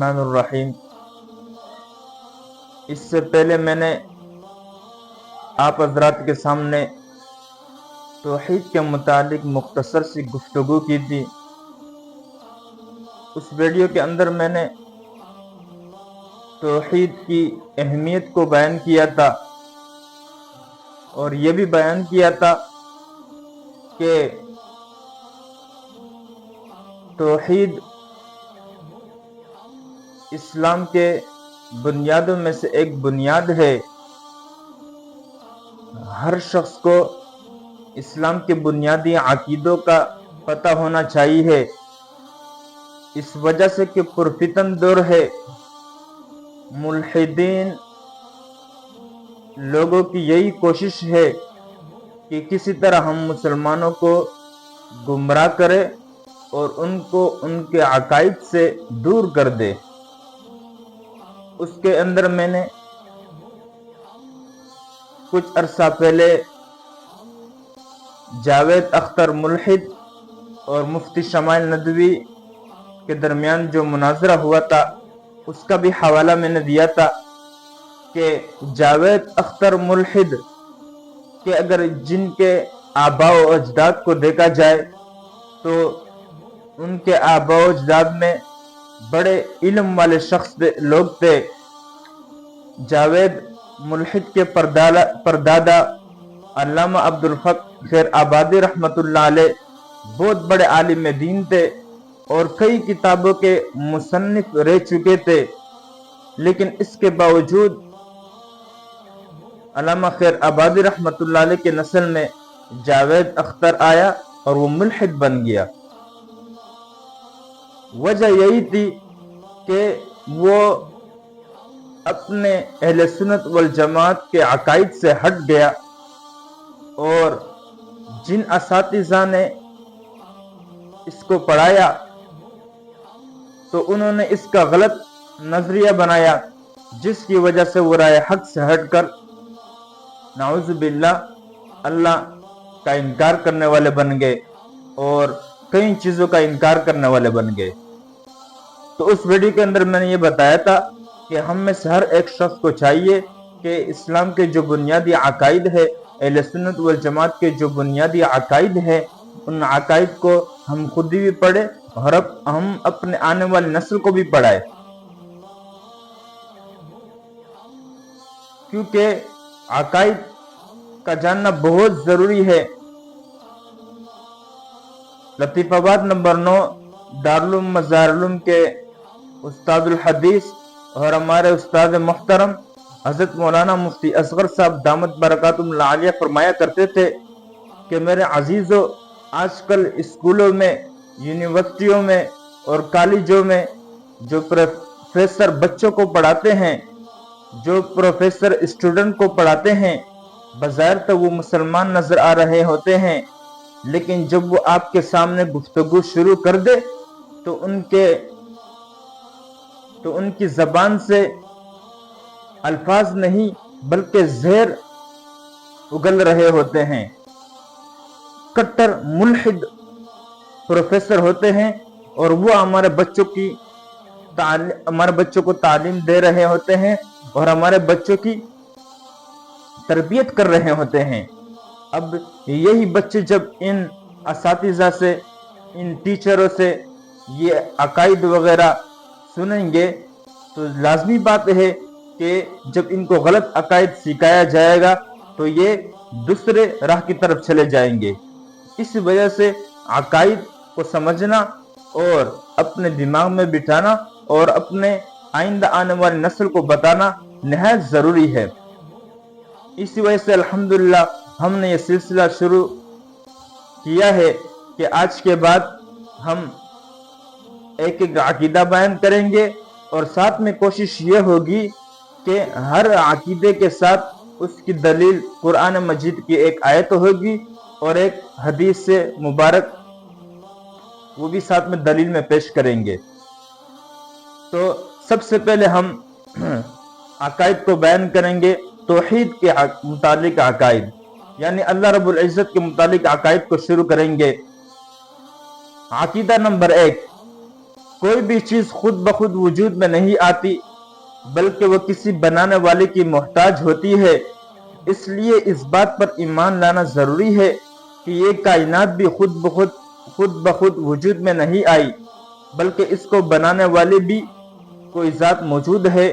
الرحمن الرحیم۔ اس سے پہلے میں نے آپ حضرات کے سامنے توحید کے متعلق مختصر سی گفتگو کی تھی۔ اس ویڈیو کے اندر میں نے توحید کی اہمیت کو بیان کیا تھا اور یہ بھی بیان کیا تھا کہ توحید اسلام کے بنیادوں میں سے ایک بنیاد ہے۔ ہر شخص کو اسلام کے بنیادی عقیدوں کا پتہ ہونا چاہیے، اس وجہ سے کہ پرفتن دور ہے۔ ملحدین لوگوں کی یہی کوشش ہے کہ کسی طرح ہم مسلمانوں کو گمراہ کرے اور ان کو ان کے عقائد سے دور کر دے۔ اس کے اندر میں نے کچھ عرصہ پہلے جاوید اختر ملحد اور مفتی شمائل ندوی کے درمیان جو مناظرہ ہوا تھا اس کا بھی حوالہ میں نے دیا تھا کہ جاوید اختر ملحد کہ اگر جن کے آباء و اجداد کو دیکھا جائے تو ان کے آباء و اجداد میں بڑے علم والے لوگ تھے۔ جاوید ملحد کے پردادا علامہ عبدالحق خیر آبادی رحمت اللہ علیہ بہت بڑے عالم دین تھے اور کئی کتابوں کے مصنف رہ چکے تھے، لیکن اس کے باوجود علامہ خیر آبادی رحمت اللہ علیہ کے نسل میں جاوید اختر آیا اور وہ ملحد بن گیا۔ وجہ یہی تھی کہ وہ اپنے اہل سنت والجماعت کے عقائد سے ہٹ گیا اور جن اساتذہ نے اس کو پڑھایا تو انہوں نے اس کا غلط نظریہ بنایا، جس کی وجہ سے وہ رائے حق سے ہٹ کر نعوذ باللہ اللہ کا انکار کرنے والے بن گئے اور کئی چیزوں کا انکار کرنے والے بن گئے۔ تو اس ویڈیو کے اندر میں نے یہ بتایا تھا کہ ہم میں سے ہر ایک شخص کو چاہیے کہ اسلام کے جو بنیادی عقائد ہے، اہل سنت والجماعت کے جو بنیادی عقائد ہے، ان عقائد کو ہم خود بھی پڑھیں اور ہم اپنے آنے والی نسل کو بھی پڑھائیں، کیونکہ عقائد کا جاننا بہت ضروری ہے۔ لطیف آباد نمبر 9 دارالعلوم مزارالعلوم کے استاد الحدیث اور ہمارے استاد محترم حضرت مولانا مفتی اصغر صاحب دامت برکاتہم العالیہ فرمایا کرتے تھے کہ میرے عزیزو، آج کل اسکولوں میں، یونیورسٹیوں میں اور کالجوں میں جو پروفیسر بچوں کو پڑھاتے ہیں، جو پروفیسر اسٹوڈنٹ کو پڑھاتے ہیں، بظاہر تو وہ مسلمان نظر آ رہے ہوتے ہیں، لیکن جب وہ آپ کے سامنے گفتگو شروع کر دے تو ان کی زبان سے الفاظ نہیں بلکہ زہر اگل رہے ہوتے ہیں۔ کٹر ملحد پروفیسر ہوتے ہیں اور وہ ہمارے بچوں کو تعلیم دے رہے ہوتے ہیں اور ہمارے بچوں کی تربیت کر رہے ہوتے ہیں۔ اب یہی بچے جب ان اساتذہ سے، ان ٹیچروں سے یہ عقائد وغیرہ سنیں گے تو لازمی بات ہے کہ جب ان کو غلط عقائد سکھایا جائے گا تو یہ دوسرے راہ کی طرف چلے جائیں گے۔ اس وجہ سے عقائد کو سمجھنا اور اپنے دماغ میں بٹھانا اور اپنے آئندہ آنے والی نسل کو بتانا نہایت ضروری ہے۔ اسی وجہ سے الحمدللہ ہم نے یہ سلسلہ شروع کیا ہے کہ آج کے بعد ہم ایک عقیدہ بیان کریں گے اور ساتھ میں کوشش یہ ہوگی کہ ہر عقیدے کے ساتھ اس کی دلیل قرآن مجید کی ایک آیت ہوگی اور ایک حدیث سے مبارک وہ بھی ساتھ میں دلیل میں پیش کریں گے۔ تو سب سے پہلے ہم عقائد کو بیان کریں گے، توحید کے متعلق عقائد، یعنی اللہ رب العزت کے متعلق عقائد کو شروع کریں گے۔ عقیدہ نمبر 1، کوئی بھی چیز خود بخود وجود میں نہیں آتی بلکہ وہ کسی بنانے والے کی محتاج ہوتی ہے۔ اس لیے اس بات پر ایمان لانا ضروری ہے کہ یہ کائنات بھی خود بخود وجود میں نہیں آئی بلکہ اس کو بنانے والی بھی کوئی ذات موجود ہے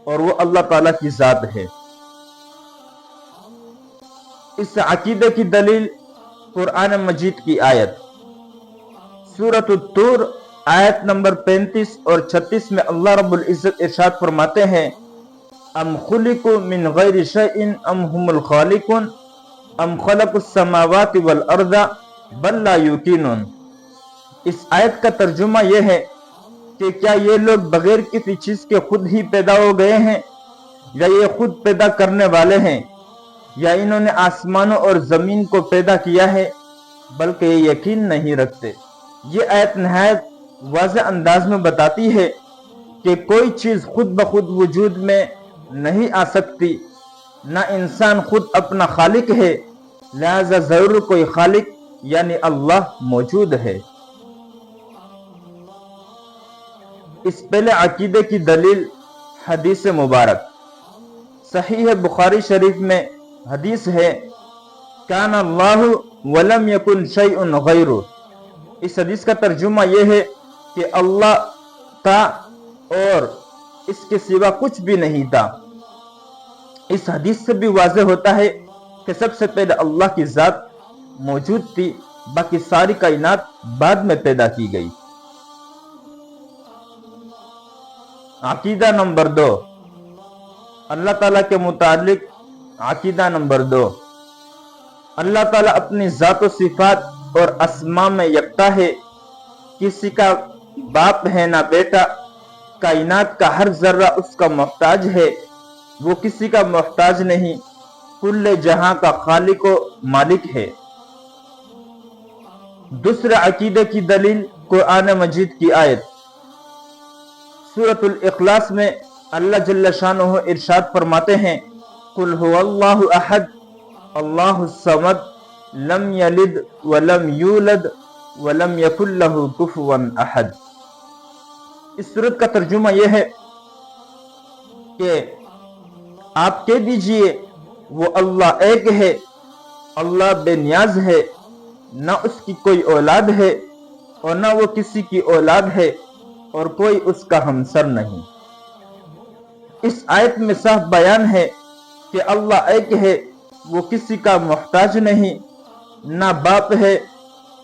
اور وہ اللہ تعالیٰ کی ذات ہے۔ اس عقیدے کی دلیل قرآن مجید کی آیت سورۃ الطور آیت نمبر 35 اور 36 میں اللہ رب العزت ارشاد فرماتے ہیں، ام خلقوا من غیر شیء ام هم الخالقون ام خلقوا السماوات والارض بل لا یوقنون۔ اس آیت کا ترجمہ یہ ہے کہ کیا یہ لوگ بغیر کسی چیز کے خود ہی پیدا ہو گئے ہیں یا یہ خود پیدا کرنے والے ہیں یا انہوں نے آسمانوں اور زمین کو پیدا کیا ہے بلکہ یہ یقین نہیں رکھتے۔ یہ آیت نہایت واضح انداز میں بتاتی ہے کہ کوئی چیز خود بخود وجود میں نہیں آ سکتی، نہ انسان خود اپنا خالق ہے، لہذا ضرور کوئی خالق یعنی اللہ موجود ہے۔ اس پہلے عقیدے کی دلیل حدیث مبارک صحیح بخاری شریف میں حدیث ہے، کان اللہ ولم یکن شیء غیرہ۔ اس حدیث کا ترجمہ یہ ہے کہ اللہ تھا اور اس کے سوا کچھ بھی نہیں تھا۔ اس حدیث سے بھی واضح ہوتا ہے کہ سب سے پہلے اللہ کی ذات موجود تھی، باقی ساری کائنات بعد میں پیدا کی گئی۔ عقیدہ نمبر 2، اللہ تعالیٰ کے متعلق عقیدہ نمبر 2، اللہ تعالیٰ اپنی ذات و صفات اور اسماء میں یکتا ہے، کسی کا باپ ہے نہ بیٹا، کائنات کا ہر ذرہ اس کا محتاج ہے، وہ کسی کا محتاج نہیں، کل جہاں کا خالق و مالک ہے۔ دوسرے عقیدے کی دلیل قرآن مجید کی آیت سورۃ الاخلاص میں اللہ جل شانہ ارشاد فرماتے ہیں، قل هو اللہ احد اللہ الصمد لم یلد ولم یولد ولم یکن لہ کفوا احد۔ اس سورت کا ترجمہ یہ ہے کہ آپ کہہ دیجئے وہ اللہ ایک ہے، اللہ بے نیاز ہے، نہ اس کی کوئی اولاد ہے اور نہ وہ کسی کی اولاد ہے اور کوئی اس کا ہمسر نہیں۔ اس آیت میں صاف بیان ہے کہ اللہ ایک ہے، وہ کسی کا محتاج نہیں، نہ باپ ہے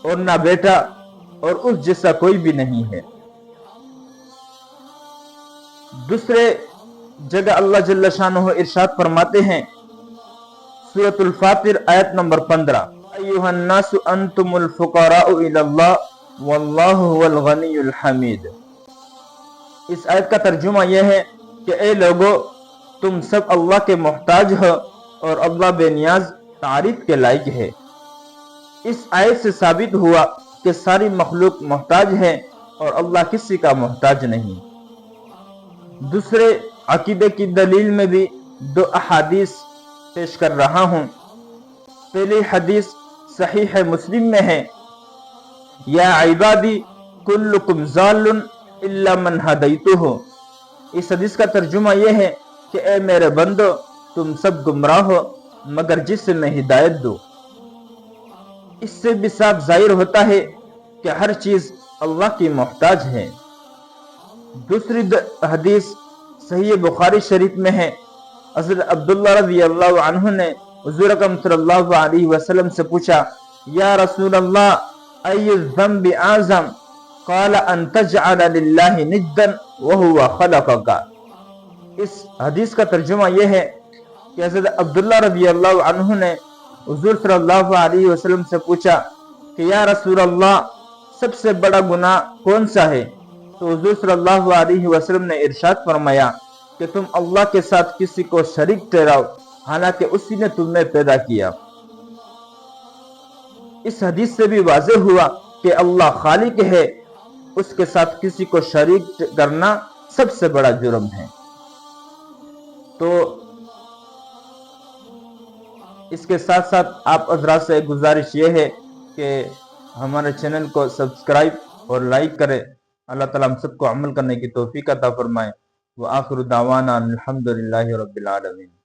اور نہ بیٹا اور اس جیسا کوئی بھی نہیں ہے۔ دوسرے جگہ اللہ جل شانہ ارشاد فرماتے ہیں سورۃ الفاطر آیت نمبر 15، ایھا الناس انتم الفقراء الی اللہ واللہ هو الغنی الحمید۔ اس آیت کا ترجمہ یہ ہے کہ اے لوگو، تم سب اللہ کے محتاج ہو اور اللہ بے نیاز تعریف کے لائق ہے۔ اس آیت سے ثابت ہوا کہ ساری مخلوق محتاج ہے اور اللہ کسی کا محتاج نہیں۔ دوسرے عقیدے کی دلیل میں بھی 2 احادیث پیش کر رہا ہوں۔ پہلی حدیث صحیح مسلم میں ہے، یا عبادی کلکم ضال الا من ہدیتہ۔ اس حدیث کا ترجمہ یہ ہے کہ اے میرے بندو، تم سب گمراہ ہو مگر جسے میں ہدایت دوں۔ اس سے بھی صاف ظاہر ہوتا ہے کہ ہر چیز اللہ کی محتاج ہے۔ دوسری حدیث صحیح بخاری شریف میں ہے، حضرت عبداللہ رضی اللہ عنہ نے حضور اکرم صلی اللہ علیہ وسلم سے پوچھا، یا رسول اللہ ای الذنب اعظم؟ قال ان تجعل للہ ندا وہو خلقک۔ اس حدیث کا ترجمہ یہ ہے کہ حضرت عبداللہ رضی اللہ عنہ نے حضور صلی اللہ علیہ وسلم سے پوچھا کہ یا رسول اللہ، سب سے بڑا گناہ کون سا ہے؟ تو حضور صلی اللہ علیہ وسلم نے ارشاد فرمایا کہ تم اللہ کے ساتھ کسی کو شریک ٹھہراؤ حالانکہ اسی نے تمہیں پیدا کیا۔ اس حدیث سے بھی واضح ہوا کہ اللہ خالق ہے، اس کے ساتھ کسی کو شریک کرنا سب سے بڑا جرم ہے۔ تو اس کے ساتھ ساتھ آپ حضرات سے گزارش یہ ہے کہ ہمارے چینل کو سبسکرائب اور لائک کریں اللہ تعالیٰ ہم سب کو عمل کرنے کی توفیق عطا فرمائے۔ وآخر دعوانا الحمدللہ رب العالمین۔